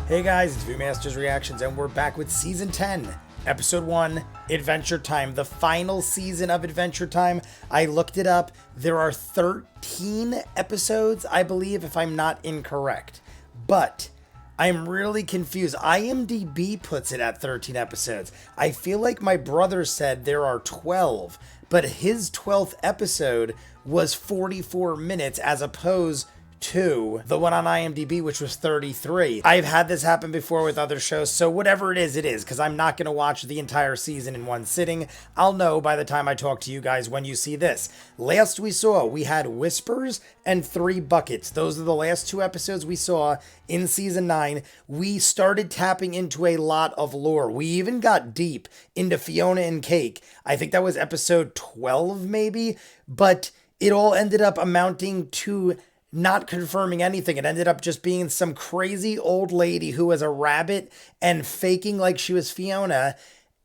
Hey guys, it's ViewMasters Reactions, and we're back with Season 10, Episode 1, Adventure Time, the final season of Adventure Time. I looked it up. There are 13 episodes, I believe, if I'm not incorrect. But I'm really confused. IMDb puts it at 13 episodes. I feel like my brother said there are 12, but his 12th episode was 44 minutes as opposed to the one on IMDb, which was 33. I've had this happen before with other shows, so whatever it is, because I'm not going to watch the entire season in one sitting. I'll know by the time I talk to you guys when you see this. Last we had Whispers and 3 Buckets. Those are the last 2 episodes we saw in Season 9. We started tapping into a lot of lore. We even got deep into Fiona and Cake. I think that was episode 12 maybe, but it all ended up amounting to not confirming anything. It ended up just being some crazy old lady who was a rabbit and faking like she was Fiona.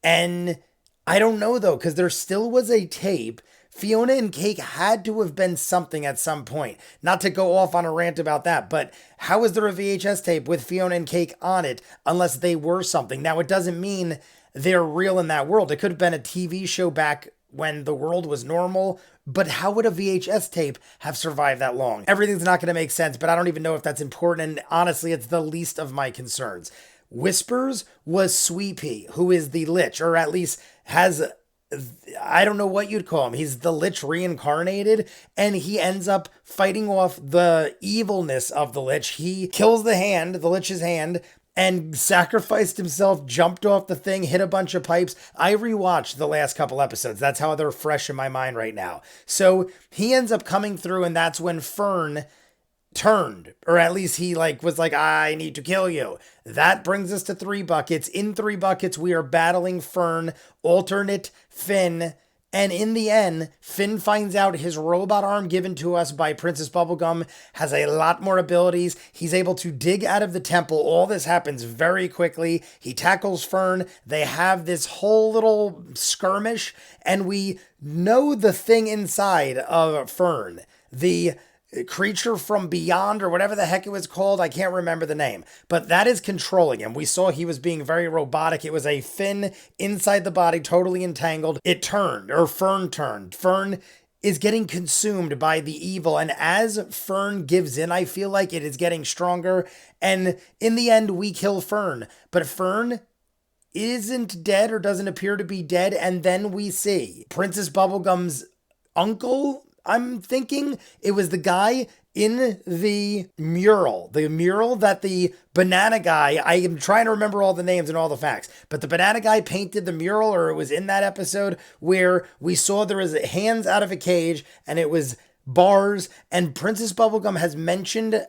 And I don't know though, because there still was a tape. Fiona and Cake had to have been something at some point. Not to go off on a rant about that, but how is there a VHS tape with Fiona and Cake on it unless they were something? Now, it doesn't mean they're real in that world. It could have been a TV show back when the world was normal, but how would a VHS tape have survived that long? Everything's not going to make sense, but I don't even know if that's important, and honestly, it's the least of my concerns. Whispers was Sweet Pea, who is the Lich, or at least has, I don't know what you'd call him. He's the Lich reincarnated, and he ends up fighting off the evilness of the Lich. He kills the Lich's hand, and sacrificed himself, jumped off the thing, hit a bunch of pipes. I rewatched the last couple episodes. That's how they're fresh in my mind right now. So he ends up coming through, and that's when Fern turned, or at least he was like, I need to kill you. That brings us to 3 Buckets. In 3 Buckets, we are battling Fern, alternate Finn, and in the end, Finn finds out his robot arm given to us by Princess Bubblegum has a lot more abilities. He's able to dig out of the temple. All this happens very quickly. He tackles Fern. They have this whole little skirmish, and we know the thing inside of Fern. The creature from beyond, or whatever the heck it was called, I can't remember the name, but that is controlling him. We saw he was being very robotic. It was a fin inside the body, totally entangled. It turned, or Fern turned. Fern is getting consumed by the evil, and as Fern gives in, I feel like it is getting stronger, and in the end, we kill Fern, but Fern isn't dead, or doesn't appear to be dead, and then we see Princess Bubblegum's uncle. I'm thinking it was the guy in the mural that the banana guy, I am trying to remember all the names and all the facts, but the banana guy painted the mural, or it was in that episode where we saw there was hands out of a cage and it was bars, and Princess Bubblegum has mentioned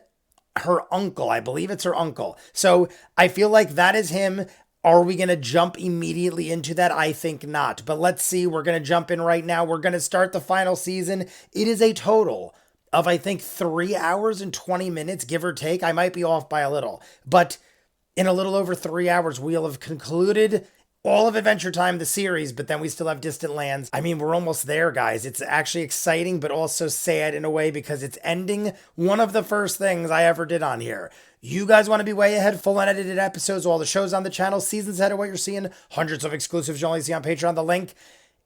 her uncle. I believe it's her uncle. So I feel like that is him. Are we going to jump immediately into that? I think not. But let's see. We're going to jump in right now. We're going to start the final season. It is a total of, I think, 3 hours and 20 minutes, give or take. I might be off by a little. But in a little over 3 hours, we'll have concluded all of Adventure Time, the series, but then we still have Distant Lands. I mean, we're almost there, guys. It's actually exciting, but also sad in a way, because it's ending one of the first things I ever did on here. You guys want to be way ahead, full unedited episodes, all the shows on the channel, seasons ahead of what you're seeing, hundreds of exclusives you only see on Patreon. The link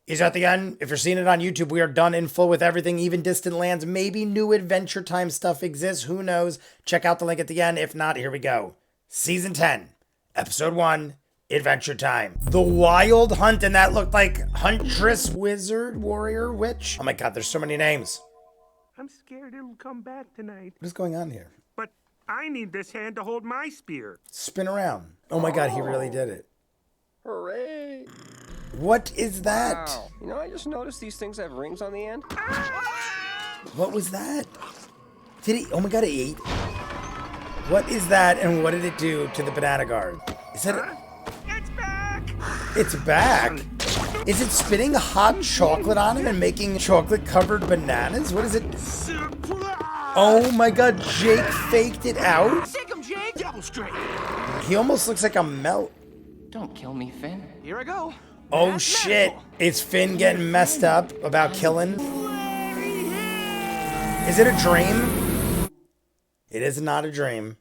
is at the end. If you're seeing it on YouTube, we are done in full with everything, even Distant Lands. Maybe new Adventure Time stuff exists. Who knows? Check out the link at the end. If not, here we go. Season 10, Episode 1, Adventure Time. The Wild Hunt, and that looked like Huntress, Wizard, Warrior, Witch. Oh my God, there's so many names. I'm scared it'll come back tonight. What is going on here? But I need this hand to hold my spear. Spin around. Oh my God, he really did it. Hooray! What is that? Wow. You know, I just noticed these things have rings on the end. What was that? Did he? Oh my God, he ate. What is that, and what did it do to the banana guard? Is that It's back! It's back? Is it spitting hot chocolate on him and making chocolate-covered bananas? What is it? Oh my God, Jake faked it out? Sick him, Jake! Double straight! He almost looks like a melt. Don't kill me, Finn. Here I go. Oh That's shit, medical. is Finn getting messed up about killing? Is it a dream? It is not a dream.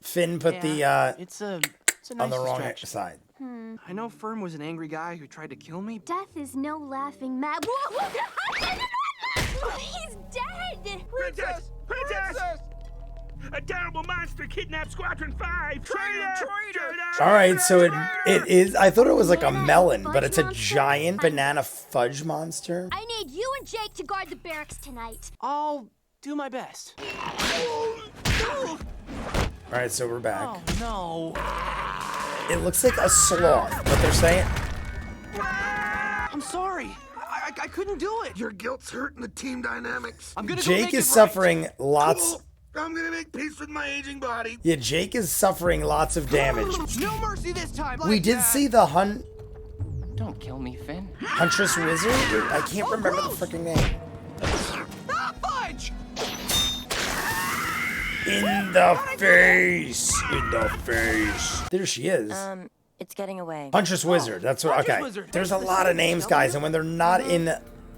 Finn put it's a nice on the wrong distraction. side. I know Fern was an angry guy who tried to kill me. Death is no laughing matter. He's dead! Princess! Princess! A terrible monster kidnapped Squadron 5! Traitor! All right, so it is. I thought it was like a melon, but it's a giant banana fudge monster. I need you and Jake to guard the barracks tonight. I'll do my best. All right, so we're back. Oh, no. It looks like a sloth, what they're saying. I'm sorry. I couldn't do it. Your guilt's hurting the team dynamics. I'm gonna go Jake make is it suffering lots. Cool. I'm gonna make peace with my aging body. Yeah, Jake is suffering lots of damage. right. No mercy this time. We did see the Don't kill me, Finn. Huntress Wizard. I can't remember the freaking name. Ah, fudge! In the face. In the face. There she is. It's getting away. Huntress Wizard. That's what. Huntress Okay. Wizard. There's a lot of names, guys, and when they're not in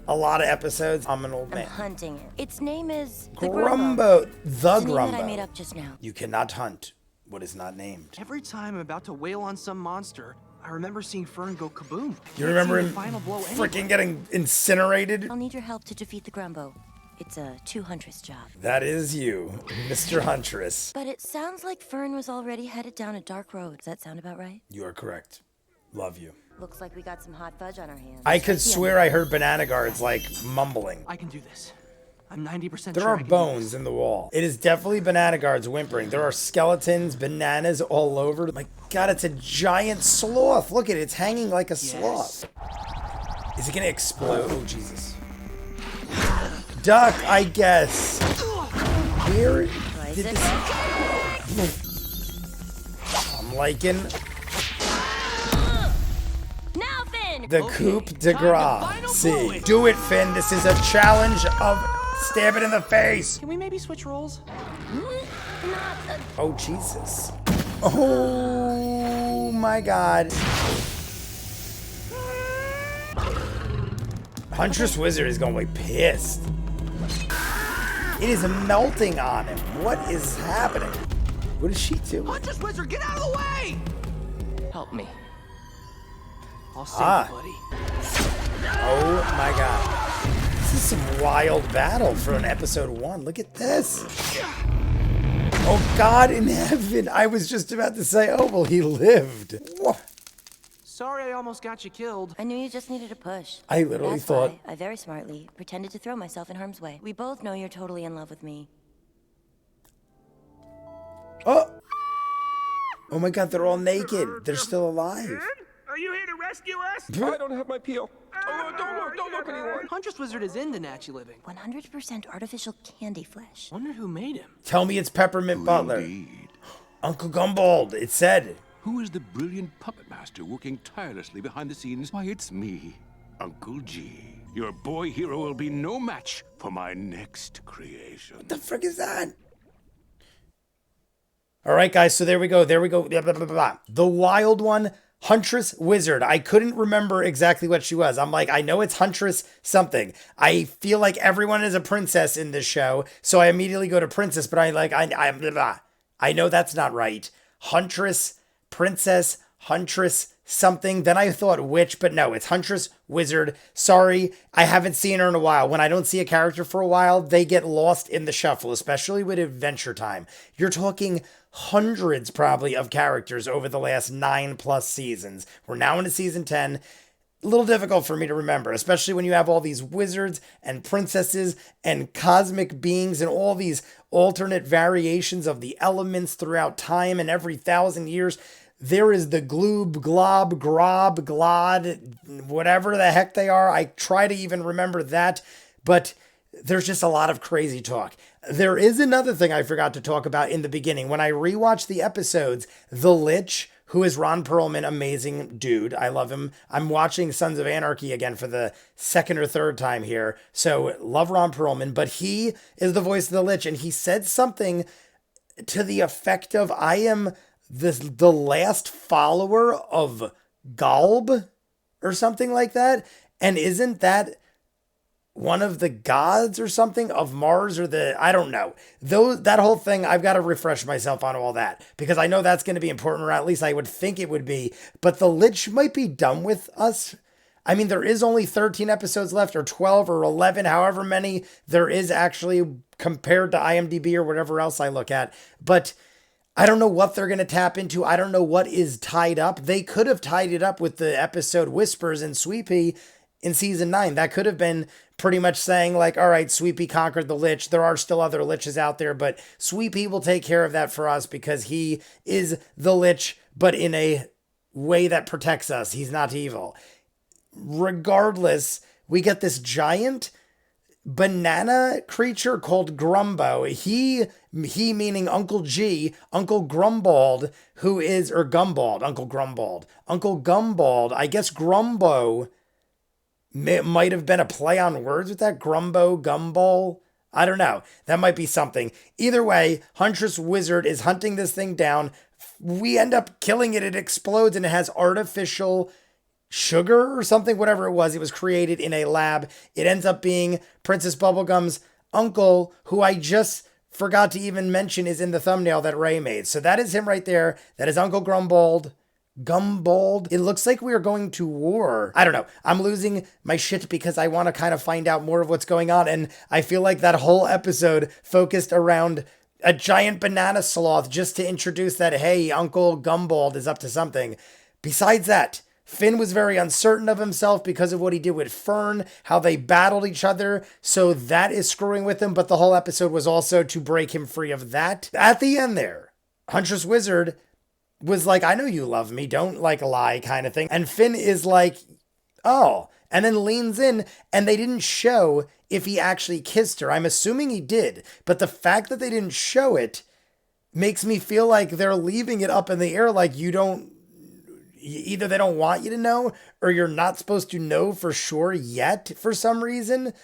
a lot of episodes, I'm an old I'm man. hunting it. Its name is the Grumbo. The It's a name that I made Grumbo. up just now. You cannot hunt what is not named. Every time I'm about to wail on some monster, I remember seeing Fern go kaboom. You remember Seeing him the final blow freaking getting incinerated? I'll need your help to defeat the Grumbo. It's a 2 Huntress job. That is you, Mr. Huntress. But it sounds like Fern was already headed down a dark road. Does that sound about right? You are correct. Love you. Looks like we got some hot fudge on our hands. I could swear I heard banana guards like mumbling. I can do this. I'm 90% There sure are I can do bones this. in the wall. It is definitely banana guards whimpering. There are skeletons, bananas all over. My God, it's a giant sloth. Look at it. It's hanging like a sloth. Is it going to explode? Oh, Jesus. Duck, I guess. Where did this... I'm liking Now, Finn! the coup de grace. See, do it, Finn. This is a challenge of stab it in the face. Can we maybe switch roles? Oh, Jesus. Oh, my God. Huntress Wizard is going to be pissed. It is melting on him. What is happening? What is she doing? Huntress Wizard, get out of the way! Help me. I'll save you, buddy. Oh, my God. This is some wild battle for an episode 1. Look at this. Oh, God in heaven. I was just about to say, oh, well, he lived. Whoa. Sorry I almost got you killed. I knew you just needed a push. I literally That's thought... why I very smartly pretended to throw myself in harm's way. We both know you're totally in love with me. Oh! Oh, my God, they're all naked. They're still alive. Fern? Are you here to rescue us? I don't have my peel. Oh, don't look anymore. Huntress Wizard is into Natchy living. 100% artificial candy flesh. Wonder who made him. Tell me it's Peppermint Butler. Indeed. Uncle Gumbald, it said. Who is the brilliant puppet master working tirelessly behind the scenes? Why, it's me, Uncle G. Your boy hero will be no match for my next creation. What the frick is that? All right, guys, so there we go. There we go. Blah, blah, blah, blah. The wild one, Huntress Wizard. I couldn't remember exactly what she was. I'm like, I know it's Huntress something. I feel like everyone is a princess in this show, so I immediately go to princess, but I blah, blah. I know that's not right. Huntress, princess, Huntress something. Then I thought witch, but no, it's Huntress Wizard. Sorry, I haven't seen her in a while. When I don't see a character for a while, they get lost in the shuffle, especially with Adventure Time. You're talking hundreds probably of characters over the last 9+ seasons. We're now into season 10. A little difficult for me to remember, especially when you have all these wizards and princesses and cosmic beings and all these alternate variations of the elements throughout time and every 1,000 years. There is the gloob, glob, grob, glod, whatever the heck they are. I try to even remember that, but there's just a lot of crazy talk. There is another thing I forgot to talk about in the beginning. When I rewatched the episodes, the Lich, who is Ron Perlman, amazing dude. I love him. I'm watching Sons of Anarchy again for the second or third time here. So love Ron Perlman, but he is the voice of the Lich, and he said something to the effect of, I am the last follower of Galb or something like that. And isn't that one of the gods or something of Mars, or I don't know. That whole thing, I've got to refresh myself on all that, because I know that's going to be important, or at least I would think it would be. But the Lich might be done with us. I mean, there is only 13 episodes left, or 12 or 11, however many there is actually compared to IMDb or whatever else I look at. But I don't know what they're going to tap into. I don't know what is tied up. They could have tied it up with the episode Whispers and Sweet Pea in season 9. That could have been pretty much saying like, all right, Sweet Pea conquered the Lich. There are still other Liches out there, but Sweet Pea will take care of that for us because he is the Lich, but in a way that protects us. He's not evil. Regardless, we get this giant banana creature called Grumbo. He meaning Uncle G, Uncle Gumbald, Uncle Gumbald. I guess Grumbo might have been a play on words with that. Grumbo, Gumball. I don't know. That might be something. Either way, Huntress Wizard is hunting this thing down. We end up killing it. It explodes and it has artificial sugar or something, whatever it was created in a lab. It ends up being Princess Bubblegum's uncle, who I just forgot to even mention is in the thumbnail that Ray made. So that is him right there. That is Uncle Gumbald. It looks like we are going to war. I don't know. I'm losing my shit because I want to kind of find out more of what's going on. And I feel like that whole episode focused around a giant banana sloth just to introduce that, hey, Uncle Gumbald is up to something. Besides that, Finn was very uncertain of himself because of what he did with Fern, how they battled each other. So that is screwing with him. But the whole episode was also to break him free of that. At the end there, Huntress Wizard was like, I know you love me, don't like lie kind of thing. And Finn is like, oh, and then leans in, and they didn't show if he actually kissed her. I'm assuming he did, but the fact that they didn't show it makes me feel like they're leaving it up in the air, like either they don't want you to know, or you're not supposed to know for sure yet for some reason.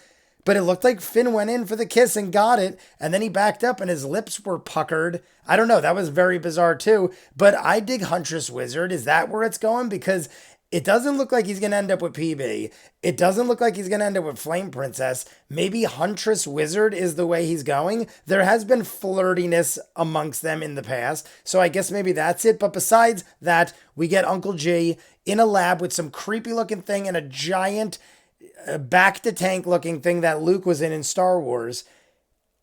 But it looked like Finn went in for the kiss and got it, and then he backed up and his lips were puckered. I don't know, that was very bizarre too. But I dig Huntress Wizard. Is that where it's going? Because it doesn't look like he's going to end up with PB. It doesn't look like he's going to end up with Flame Princess. Maybe Huntress Wizard is the way he's going. There has been flirtiness amongst them in the past, so I guess maybe that's it. But besides that, we get Uncle G in a lab with some creepy looking thing and a giant back to tank looking thing that Luke was in Star Wars.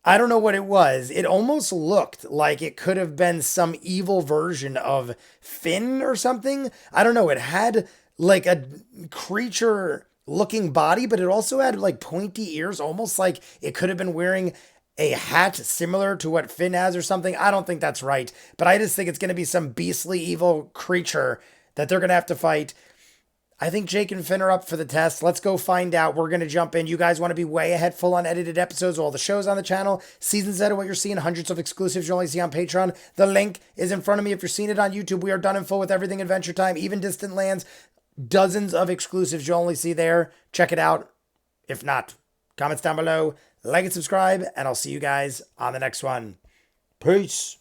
I don't know what it was. It almost looked like it could have been some evil version of Finn or something. I don't know. It had like a creature looking body, but it also had like pointy ears, almost like it could have been wearing a hat similar to what Finn has or something. I don't think that's right, but I just think it's going to be some beastly evil creature that they're going to have to fight. I think Jake and Finn are up for the test. Let's go find out. We're going to jump in. You guys want to be way ahead, full unedited episodes of all the shows on the channel. Seasons out of what you're seeing, hundreds of exclusives you only see on Patreon. The link is in front of me. If you're seeing it on YouTube, we are done and full with everything Adventure Time, even Distant Lands. Dozens of exclusives you only see there. Check it out. If not, comments down below. Like and subscribe, and I'll see you guys on the next one. Peace.